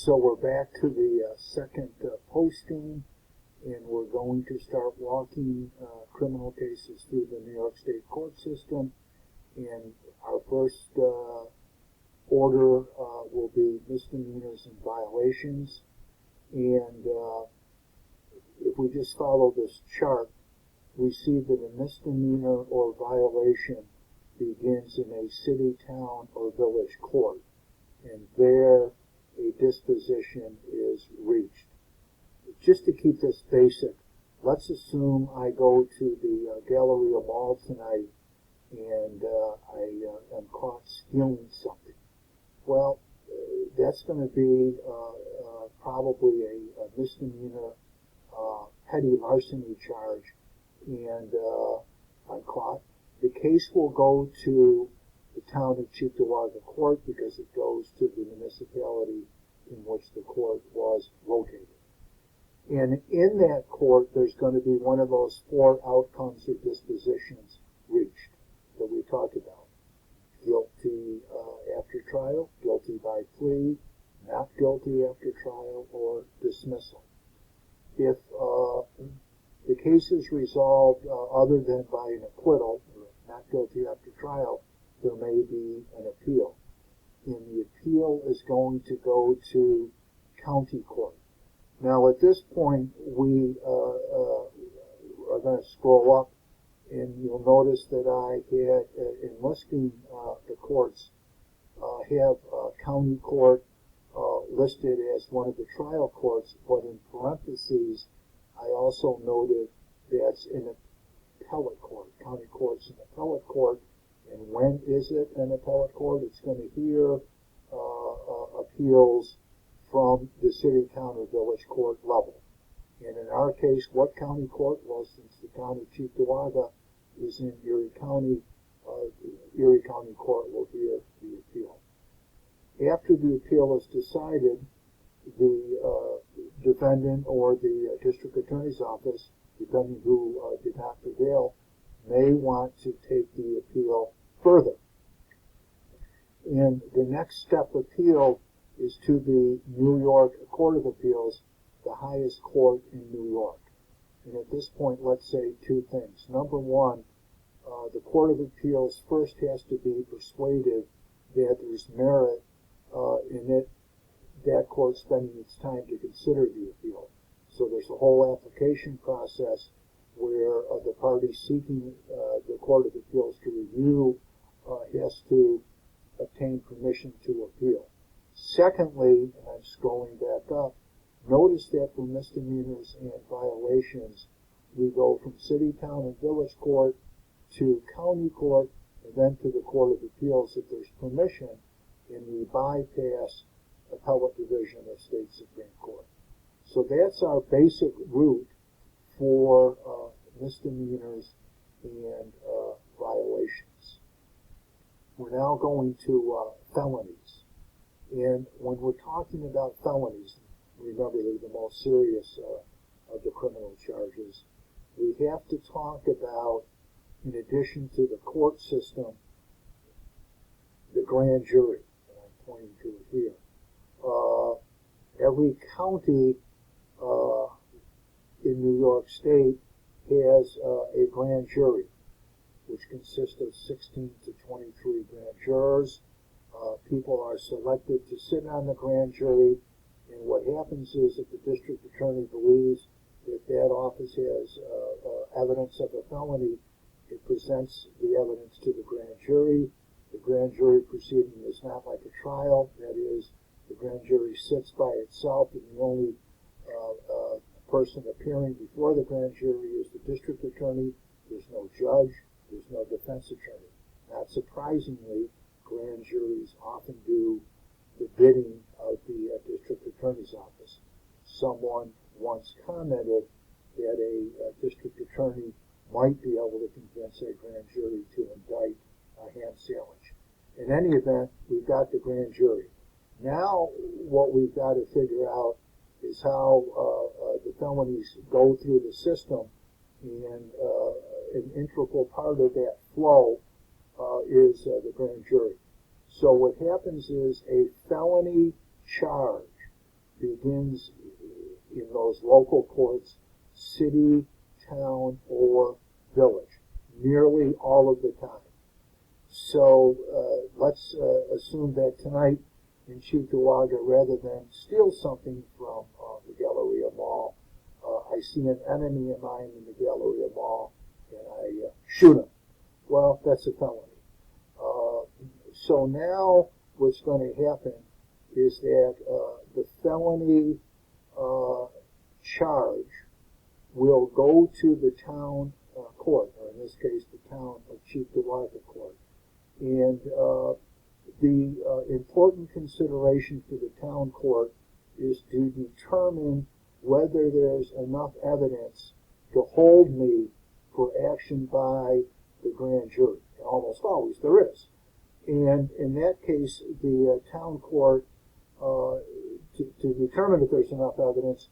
So we're back to the second posting, and we're going to start walking criminal cases through the New York State court system. And our first order will be misdemeanors and violations. And if we just follow this chart, we see that a misdemeanor or violation begins in a city, town, or village court, and there a disposition is reached. Just to keep this basic, let's assume I go to the Galleria Mall tonight and I am caught stealing something. Well, that's going to be probably a misdemeanor petty larceny charge, and I'm caught. The case will go to the town of Cheektowaga Court because it goes to the municipality in which the court was located. And in that court, there's going to be one of those four outcomes or dispositions reached that we talked about. Guilty after trial, guilty by plea, not guilty after trial, or dismissal. If the case is resolved other than by an acquittal, or not guilty after trial, there may be an appeal. And the appeal is going to go to county court. Now at this point, we are going to scroll up, and you'll notice that I had, enlisting the courts, have county court listed as one of the trial courts, but in parentheses, I also noted that's an appellate court. County court's an appellate court, and when is it an appellate court? It's going to hear appeals from the city, town, or village court level. And in our case, what county court? Well, since the town of Cheektowaga is in Erie County, Erie County Court will hear the appeal. After the appeal is decided, the defendant or the district attorney's office, depending who did not prevail, may want to take the appeal further. And the next step appeal is to the New York Court of Appeals, the highest court in New York. And at this point, let's say two things. Number one, the Court of Appeals first has to be persuaded that there's merit in it, that court spending its time to consider the appeal. So there's a whole application process where the party seeking the Court of Appeals to review has to obtain permission to appeal. Secondly, and I'm scrolling back up, notice that for misdemeanors and violations, we go from city, town, and village court to county court, and then to the Court of Appeals if there's permission, and we bypass appellate division of state Supreme Court. So that's our basic route for misdemeanors and violations. We're now going to felonies. And when we're talking about felonies, remember they're the most serious of the criminal charges, we have to talk about, in addition to the court system, the grand jury. And I'm pointing to it here. Every county in New York State has a grand jury, which consists of 16 to 23 grand jurors. People are selected to sit on the grand jury, and what happens is if the district attorney believes that that office has evidence of a felony, it presents the evidence to the grand jury. The grand jury proceeding is not like a trial. That is, the grand jury sits by itself, and the only person appearing before the grand jury is the district attorney. There's no judge. There's no defense attorney. Not surprisingly, grand juries often do the bidding of the district attorney's office. Someone once commented that a district attorney might be able to convince a grand jury to indict a ham sandwich. In any event, we've got the grand jury. Now, what we've got to figure out is how the felonies go through the system, and an integral part of that flow is the grand jury. So what happens is a felony charge begins in those local courts, city, town, or village, nearly all of the time. So let's assume that tonight in Cheektowaga, rather than steal something from the Galleria Mall, I see an enemy of mine in the Galleria Mall, and I shoot him. Well, that's a felony. So now what's going to happen is that the felony charge will go to the town court, or in this case, the town of Cheektowaga court. And the important consideration for the town court is to determine whether there's enough evidence to hold me for action by the grand jury. And almost always there is. And in that case, the town court, to determine if there's enough evidence,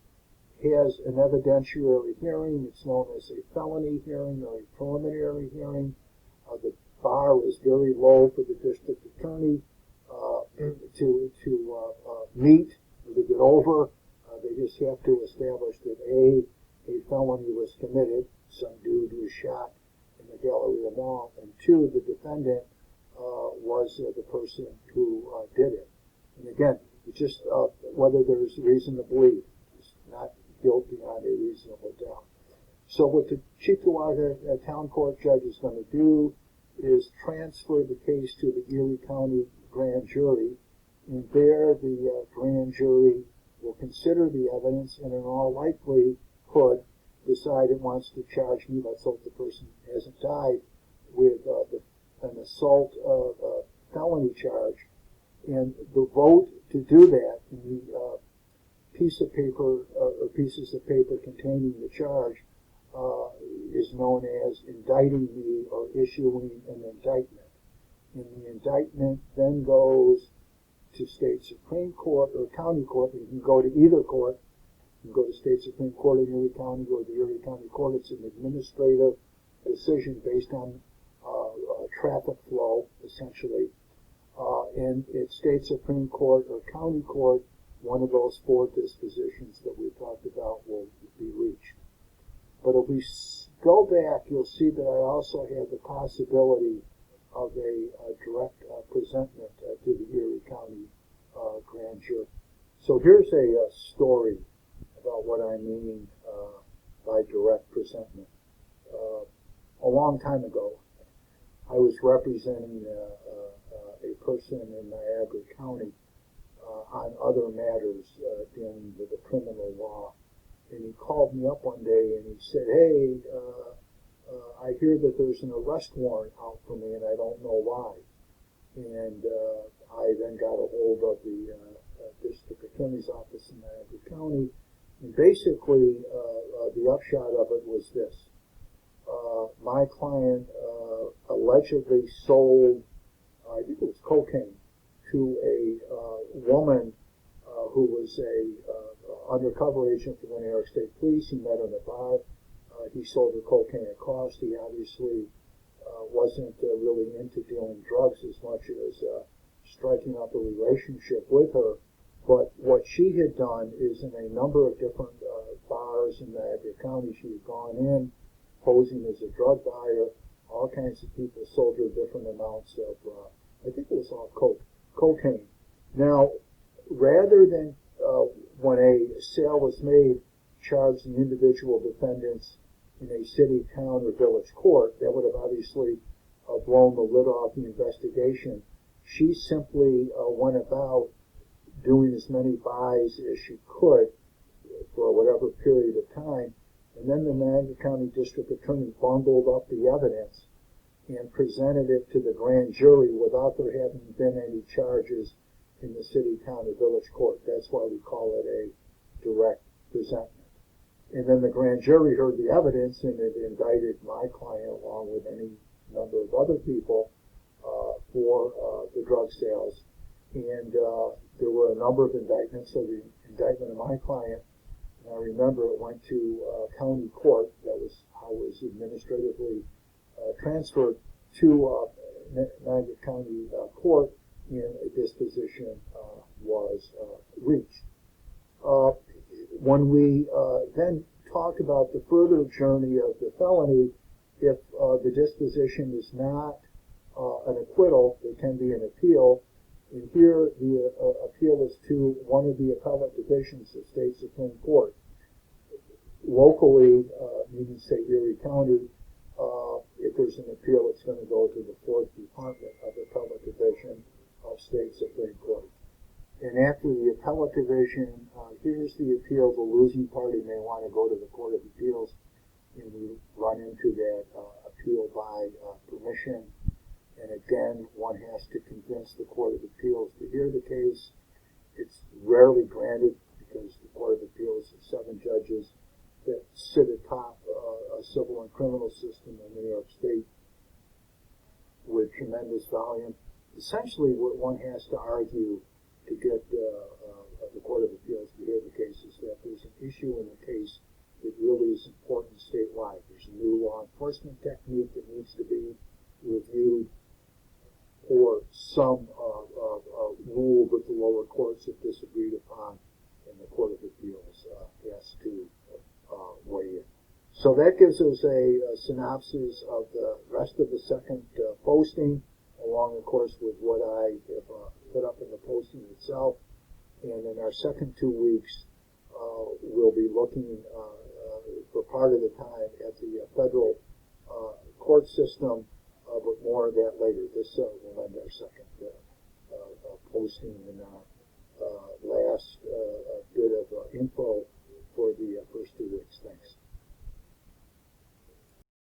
has an evidentiary hearing. It's known as a felony hearing or a preliminary hearing. The bar is very low for the district attorney to meet or to get over. They just have to establish that a felony was committed, some dude was shot in the Galleria Mall, and two, the defendant was the person who did it. And again, it's just whether there's reason to believe. It's not guilt beyond a reasonable doubt. So what the Cheektowaga town court judge is going to do is transfer the case to the Erie County grand jury, and there the grand jury will consider the evidence and in all likelihood decide it wants to charge me, let's hope the person hasn't died, with an assault felony charge. And the vote to do that, in the piece of paper or pieces of paper containing the charge, is known as indicting me or issuing an indictment. And the indictment then goes to state Supreme Court or county court. You can go to either court. You can go to state Supreme Court in Erie County or the Erie County Court. It's an administrative decision based on traffic flow, essentially. And at state Supreme Court or county court, one of those four dispositions that we talked about will be reached. But if we go back, you'll see that I also have the possibility of a direct presentment to the Erie County grand jury. So here's a story about what I mean by direct presentment. A long time ago, I was representing a person in Niagara County on other matters dealing with the criminal law. And he called me up one day and he said, hey, I hear that there's an arrest warrant out for me and I don't know why. And I then got a hold of the district attorney's office in Niagara County. And basically, the upshot of it was this. My client allegedly sold, I think it was cocaine, to a woman who was a undercover agent for the New York State Police. He met her in a bar. He sold her cocaine at cost. He obviously wasn't really into dealing drugs as much as striking up a relationship with her. But what she had done is in a number of different bars in Niagara County, she had gone in posing as a drug buyer. All kinds of people sold her different amounts of, I think it was all cocaine. Now, rather than when a sale was made, charge the individual defendants in a city, town, or village court, that would have obviously blown the lid off the investigation. She simply went about doing as many buys as she could for whatever period of time, and then the Niagara County District Attorney bundled up the evidence and presented it to the grand jury without there having been any charges in the city, town, or village court. That's why we call it a direct presentment. And then the grand jury heard the evidence and it indicted my client along with any number of other people for the drug sales. And there were a number of indictments. So the indictment of my client, and I remember it went to county court. That was how it was administratively transferred to Niagara County court, and a disposition was reached. When we then talk about the further journey of the felony, if the disposition is not an acquittal, there can be an appeal. And here the appeal is to one of the appellate divisions of state Supreme Court. Locally, meaning say Erie County, if there's an appeal, it's going to go to the 4th Department of Appellate Division of State Supreme Court. And after the appellate division hears the appeal, the losing party may want to go to the Court of Appeals, and we run into that appeal by permission. And again, one has to convince the Court of Appeals to hear the case. It's rarely granted because the Court of Appeals is 7 judges that sit atop a civil and criminal system in New York State with tremendous volume. Essentially, what one has to argue to get the Court of Appeals to hear the case is that there's an issue in the case that really is important statewide. There's a new law enforcement technique that needs to be reviewed, or some rule that the lower courts have disagreed upon, and the Court of Appeals has to weigh in. So that gives us a synopsis of the rest of the second posting, along, of course, with what I have put up in the posting itself. And in our second 2 weeks, we'll be looking for part of the time at the federal court system, but more of that later. This will end our second posting and our last bit of info for the first 2 weeks. Thanks.